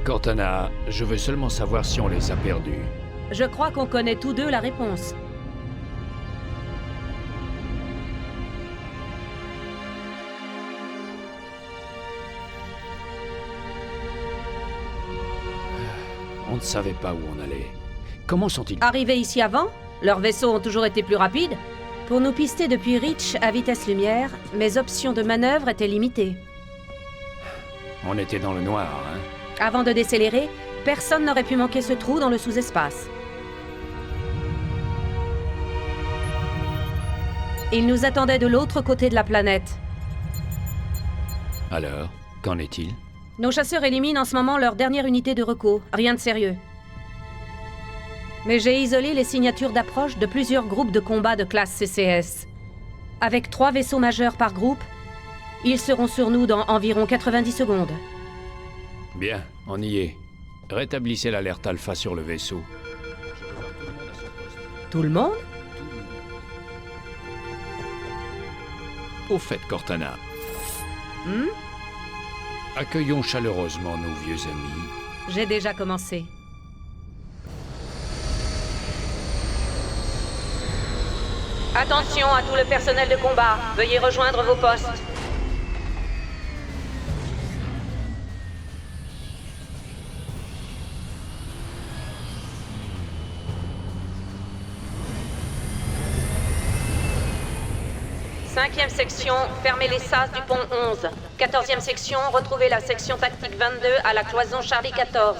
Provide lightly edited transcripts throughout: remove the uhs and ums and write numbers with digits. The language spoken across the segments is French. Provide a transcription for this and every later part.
Cortana, je veux seulement savoir si on les a perdus. Je crois qu'on connaît tous deux la réponse. On ne savait pas où on allait. Comment sont-ils? Arrivés ici avant, leurs vaisseaux ont toujours été plus rapides. Pour nous pister depuis Reach à vitesse lumière, mes options de manœuvre étaient limitées. On était dans le noir, hein? Avant de décélérer, personne n'aurait pu manquer ce trou dans le sous-espace. Ils nous attendaient de l'autre côté de la planète. Alors, qu'en est-il? Nos chasseurs éliminent en ce moment leur dernière unité de recours. Rien de sérieux. Mais j'ai isolé les signatures d'approche de plusieurs groupes de combat de classe CCS. Avec 3 vaisseaux majeurs par groupe, ils seront sur nous dans environ 90 secondes. Bien, on y est. Rétablissez l'alerte alpha sur le vaisseau. Tout le monde? Au fait, Cortana, accueillons chaleureusement nos vieux amis. J'ai déjà commencé. Attention à tout le personnel de combat. Veuillez rejoindre vos postes. Cinquième section, fermez les sas du pont 11. 14e section, retrouvez la section tactique 22 à la cloison Charlie 14.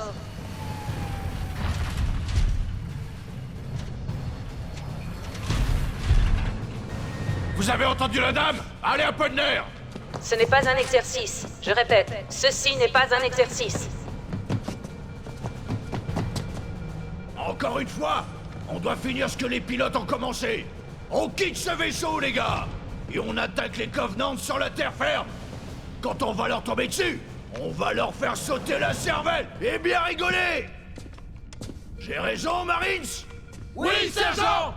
Vous avez entendu la dame? Allez, un peu de nerf! Ce n'est pas un exercice. Je répète, ceci n'est pas un exercice. Encore une fois, on doit finir ce que les pilotes ont commencé. On quitte ce vaisseau, les gars! Et on attaque les Covenants sur la terre ferme! Quand on va leur tomber dessus, on va leur faire sauter la cervelle et bien rigoler! J'ai raison, Marines? Oui, sergent!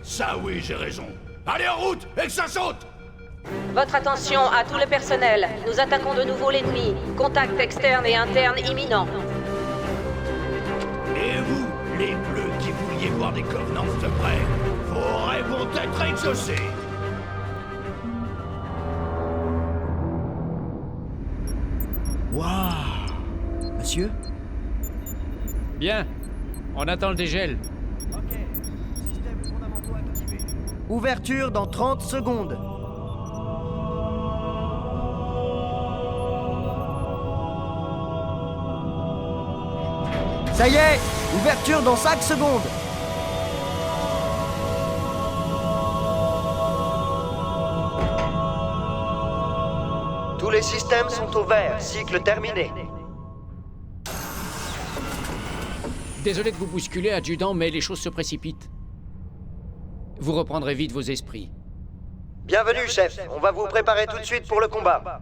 Ça oui, j'ai raison. Allez, en route, et que ça saute! Votre attention à tout le personnel. Nous attaquons de nouveau l'ennemi. Contact externe et interne imminent. Et vous, les bleus qui vouliez voir des Covenants de près, vos rêves vont être exaucés! Waouh! Monsieur? Bien, on attend le dégel. Ok. Système fondamentaux activé. Ouverture dans 30 secondes. Ça y est! Ouverture dans 5 secondes. Tous les systèmes sont au vert. Cycle terminé. Désolé de vous bousculer, adjudant, mais les choses se précipitent. Vous reprendrez vite vos esprits. Bienvenue, chef. On va vous préparer tout de suite pour le combat.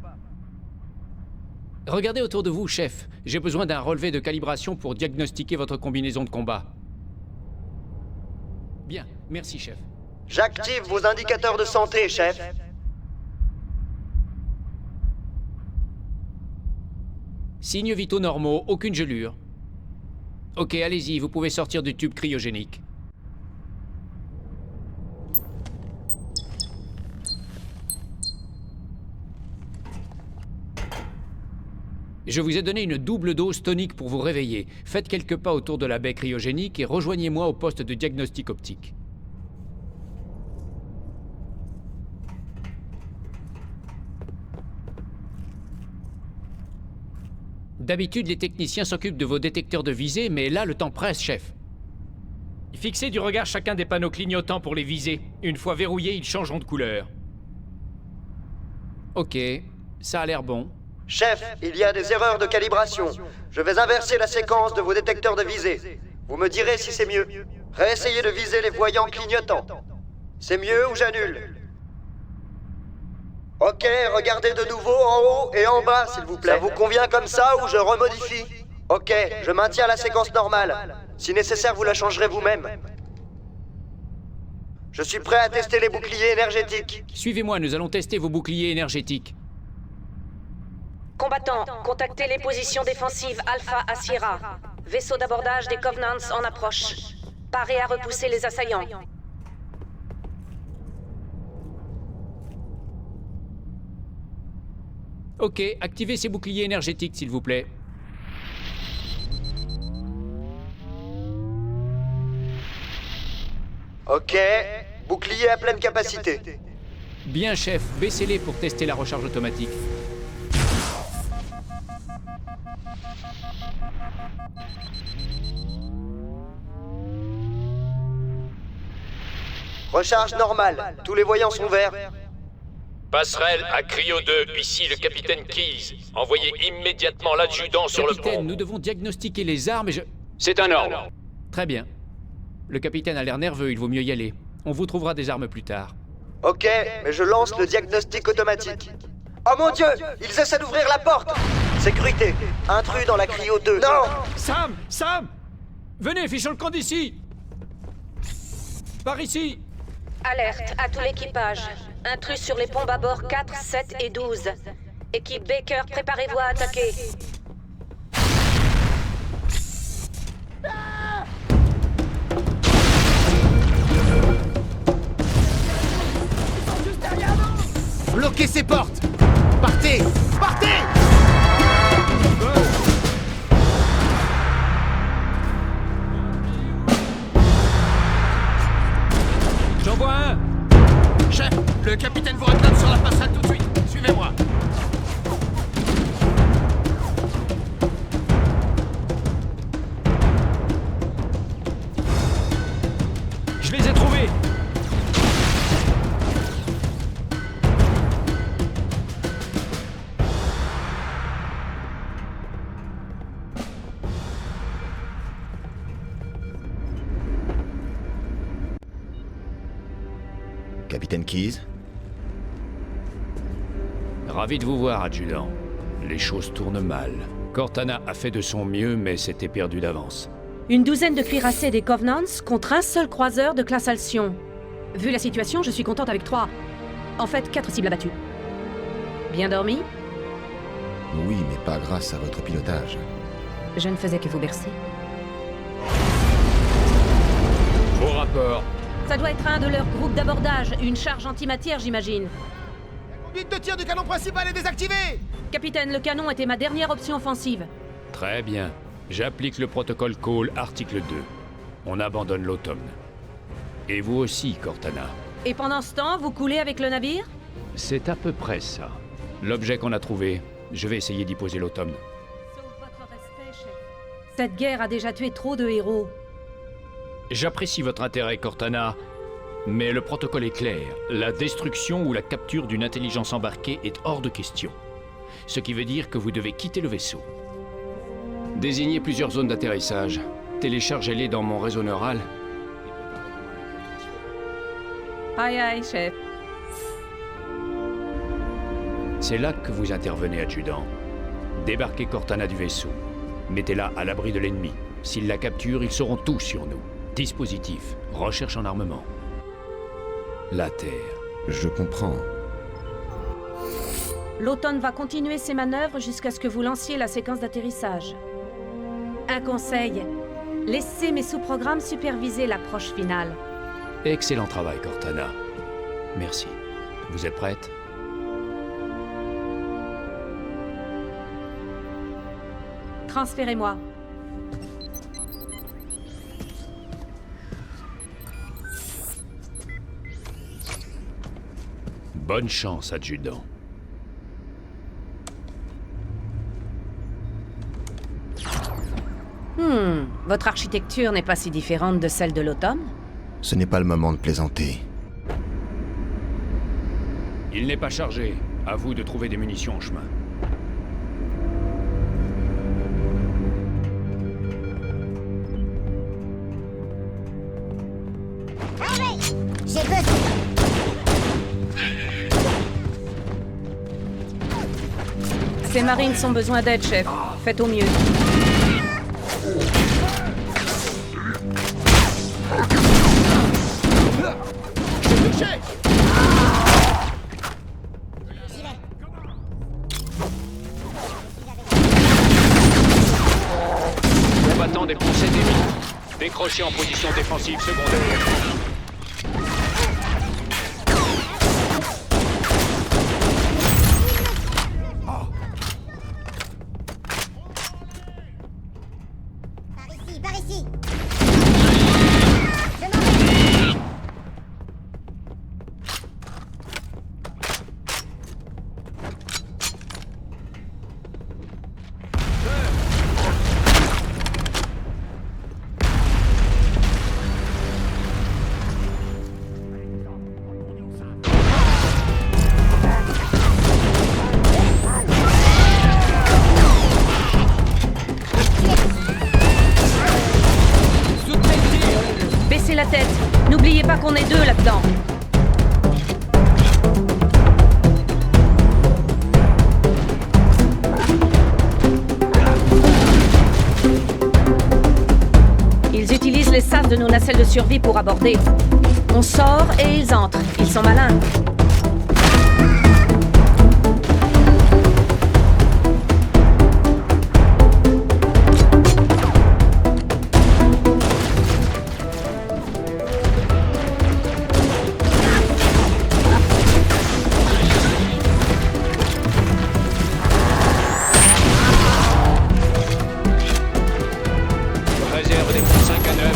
Regardez autour de vous, chef. J'ai besoin d'un relevé de calibration pour diagnostiquer votre combinaison de combat. Bien, merci, chef. J'active vos indicateurs de santé, chef. Signes vitaux normaux, aucune gelure. Ok, allez-y, vous pouvez sortir du tube cryogénique. Je vous ai donné une double dose tonique pour vous réveiller. Faites quelques pas autour de la baie cryogénique et rejoignez-moi au poste de diagnostic optique. D'habitude, les techniciens s'occupent de vos détecteurs de visée, mais là, le temps presse, chef. Fixez du regard chacun des panneaux clignotants pour les viser. Une fois verrouillés, ils changeront de couleur. Ok, ça a l'air bon. Chef, il y a des erreurs de calibration. Je vais inverser la séquence de vos détecteurs de visée. Vous me direz si c'est mieux. Réessayez de viser les voyants clignotants. C'est mieux ou j'annule? Ok, regardez de nouveau en haut et en bas, s'il vous plaît. Ça vous convient comme ça ou je remodifie? Ok, je maintiens la séquence normale. Si nécessaire, vous la changerez vous-même. Je suis prêt à tester les boucliers énergétiques. Suivez-moi, nous allons tester vos boucliers énergétiques. Combattants, contactez les positions défensives Alpha à Sierra. Vaisseau d'abordage des Covenants en approche. Parez à repousser les assaillants. Ok, activez ces boucliers énergétiques, s'il vous plaît. Ok, bouclier à pleine capacité. Bien, chef, baissez-les pour tester la recharge automatique. Recharge normale, tous les voyants sont verts. Passerelle à Cryo 2, ici le capitaine Keyes. Envoyez immédiatement l'adjudant sur le Capitaine, pont. nous devons diagnostiquer les armes et je... C'est un ordre. Très bien. Le capitaine a l'air nerveux, il vaut mieux y aller. On vous trouvera des armes plus tard. Ok, mais je lance le diagnostic automatique. Oh mon Dieu, ils essaient d'ouvrir la porte. Sécurité, intrus dans la cryo 2. Non. Sam! Sam! Venez, fichons le camp d'ici! Par ici! Alerte à tout l'équipage. Intrus sur les pompes à bord 4, 7 et 12. Équipe Baker, préparez-vous à attaquer. Bloquez ces portes! Partez! Partez! J'en vois un! Chef, le capitaine vous réclame sur la passerelle tout de suite. Suivez-moi. Je les ai trouvés! Capitaine Keyes? Ravi de vous voir, adjudant. Les choses tournent mal. Cortana a fait de son mieux, mais c'était perdu d'avance. Une douzaine de cuirassés des Covenants contre un seul croiseur de classe Alcyon. Vu la situation, je suis contente avec 3. En fait, 4 cibles abattues. Bien dormi? Oui, mais pas grâce à votre pilotage. Je ne faisais que vous bercer. Au rapport. Ça doit être un de leurs groupes d'abordage, une charge antimatière, j'imagine. Conduite de tir du canon principal est désactivée! Capitaine, le canon était ma dernière option offensive. Très bien. J'applique le protocole Call, article 2. On abandonne l'automne. Et vous aussi, Cortana. Et pendant ce temps, vous coulez avec le navire? C'est à peu près ça. L'objet qu'on a trouvé, je vais essayer d'y poser l'automne. Sauf votre respect, chef. Cette guerre a déjà tué trop de héros. J'apprécie votre intérêt, Cortana, mais le protocole est clair. La destruction ou la capture d'une intelligence embarquée est hors de question. Ce qui veut dire que vous devez quitter le vaisseau. Désignez plusieurs zones d'atterrissage. Téléchargez-les dans mon réseau neural. Aïe aïe, chef. C'est là que vous intervenez, adjudant. Débarquez Cortana du vaisseau. Mettez-la à l'abri de l'ennemi. S'ils la capturent, ils sauront tout sur nous. Dispositif, recherche en armement. La Terre. Je comprends. L'automne va continuer ses manœuvres jusqu'à ce que vous lanciez la séquence d'atterrissage. Un conseil, laissez mes sous-programmes superviser l'approche finale. Excellent travail, Cortana. Merci. Vous êtes prête? Transférez-moi. Bonne chance, adjudant. Votre architecture n'est pas si différente de celle de l'automne? Ce n'est pas le moment de plaisanter. Il n'est pas chargé. À vous de trouver des munitions en chemin. J'ai besoin. Ces marines ont besoin d'aide, chef. Faites au mieux. des ponts ennemis. Décrochez en position défensive secondaire. Par ici, par ici. Baissez la tête. N'oubliez pas qu'on est deux là-dedans. Ils utilisent les sas de nos nacelles de survie pour aborder. On sort et ils entrent. Ils sont malins. Réserve des ponts 5 à 9.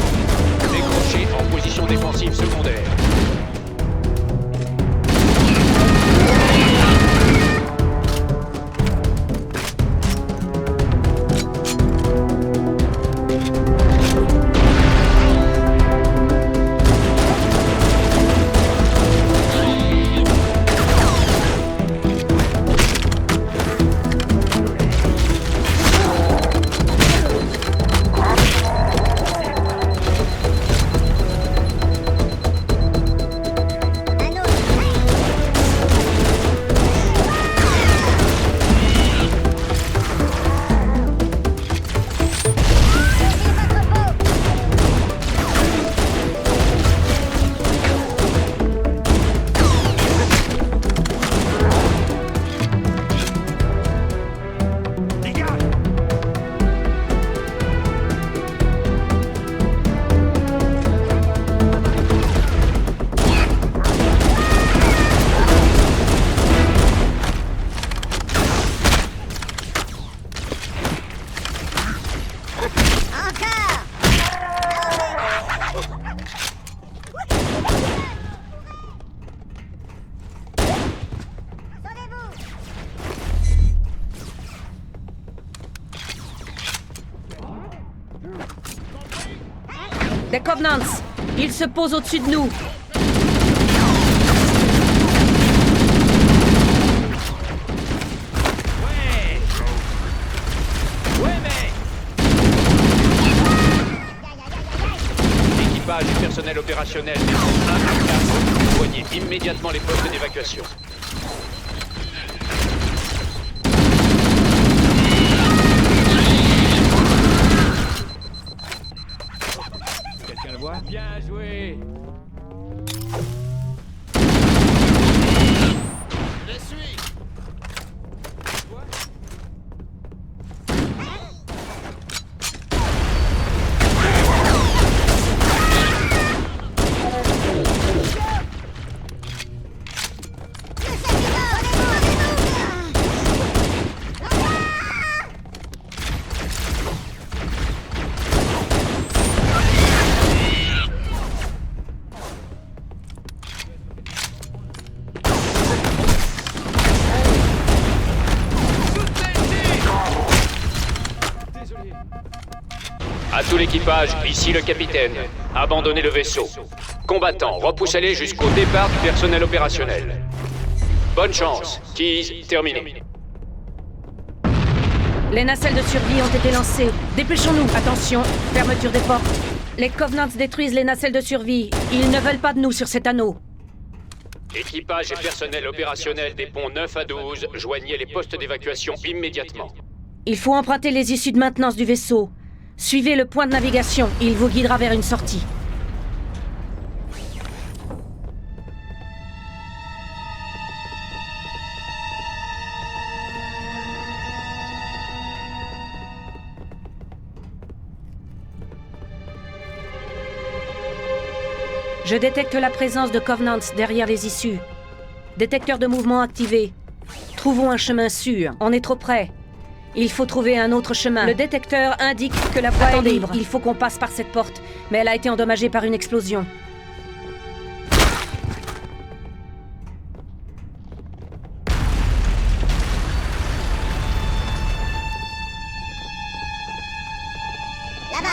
Décrochez en position défensive secondaire. Un autre. Perdez votre peau. Encore. Sauvez-vous. Des Covenants. Ils se posent au-dessus de nous. Équipage et personnel opérationnel des ponts 1 à 4. Joignez immédiatement les postes d'évacuation. Quelqu'un le voit? Bien joué! Je les suis. À tout l'équipage, ici le capitaine. Abandonnez le vaisseau. Combattants, repoussez-les jusqu'au départ du personnel opérationnel. Bonne chance. Keys, terminé. Les nacelles de survie ont été lancées. Dépêchons-nous. Attention, fermeture des portes. Les Covenants détruisent les nacelles de survie. Ils ne veulent pas de nous sur cet anneau. Équipage et personnel opérationnel des ponts 9 à 12, joignez les postes d'évacuation immédiatement. Il faut emprunter les issues de maintenance du vaisseau. Suivez le point de navigation. Il vous guidera vers une sortie. Je détecte la présence de Covenants derrière les issues. Détecteur de mouvement activé. Trouvons un chemin sûr. On est trop près. Il faut trouver un autre chemin. Le détecteur indique que la voie est libre. Il faut qu'on passe par cette porte, mais elle a été endommagée par une explosion. Là-bas.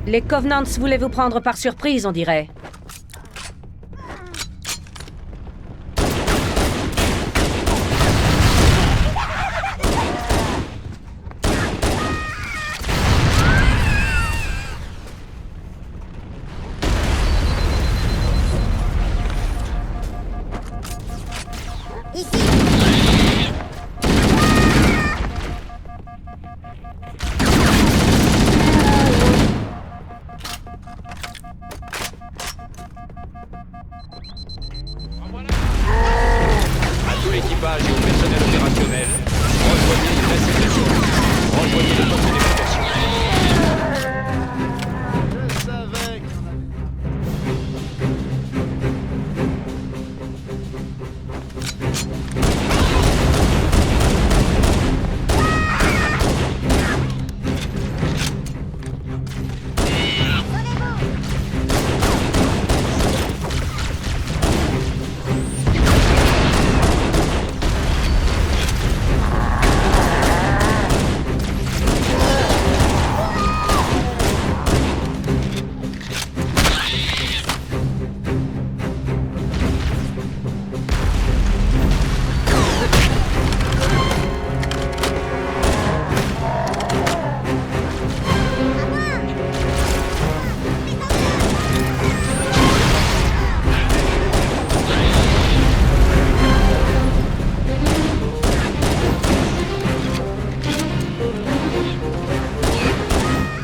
Les Covenants voulaient vous prendre par surprise, on dirait. Ici. À tout l'équipage et au personnel opérationnel, rejoignez les nacelles de zone. Rejoignez le poste d'évacuation.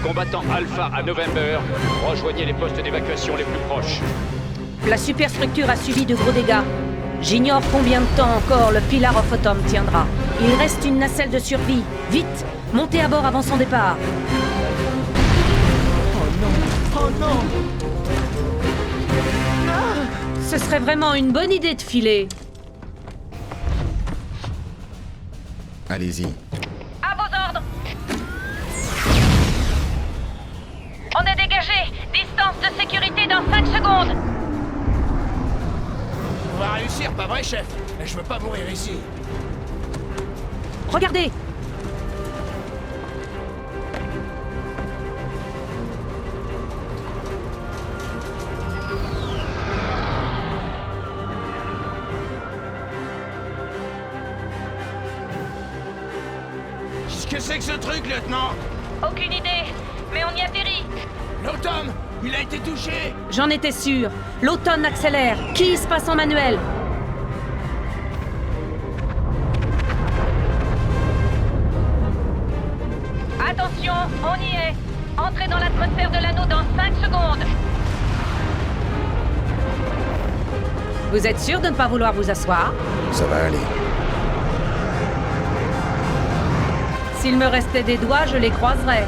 Combattant Alpha à November, rejoignez les postes d'évacuation les plus proches. La superstructure a subi de gros dégâts. J'ignore combien de temps encore le Pillar of Autumn tiendra. Il reste une nacelle de survie. Vite, montez à bord avant son départ. Ce serait vraiment une bonne idée de filer. Allez-y. À vos ordres. On est dégagé. Distance de sécurité dans 5 secondes. On va réussir, pas vrai, chef? Mais je veux pas mourir ici. Regardez. Qu'est-ce que c'est que ce truc, lieutenant? Aucune idée, mais on y atterrit. L'automne, il a été touché. J'en étais sûr. L'automne accélère. Qui se passe en manuel? Attention, on y est. Entrez dans l'atmosphère de l'anneau dans 5 secondes. Vous êtes sûr de ne pas vouloir vous asseoir? Ça va aller. S'il me restait des doigts, je les croiserais.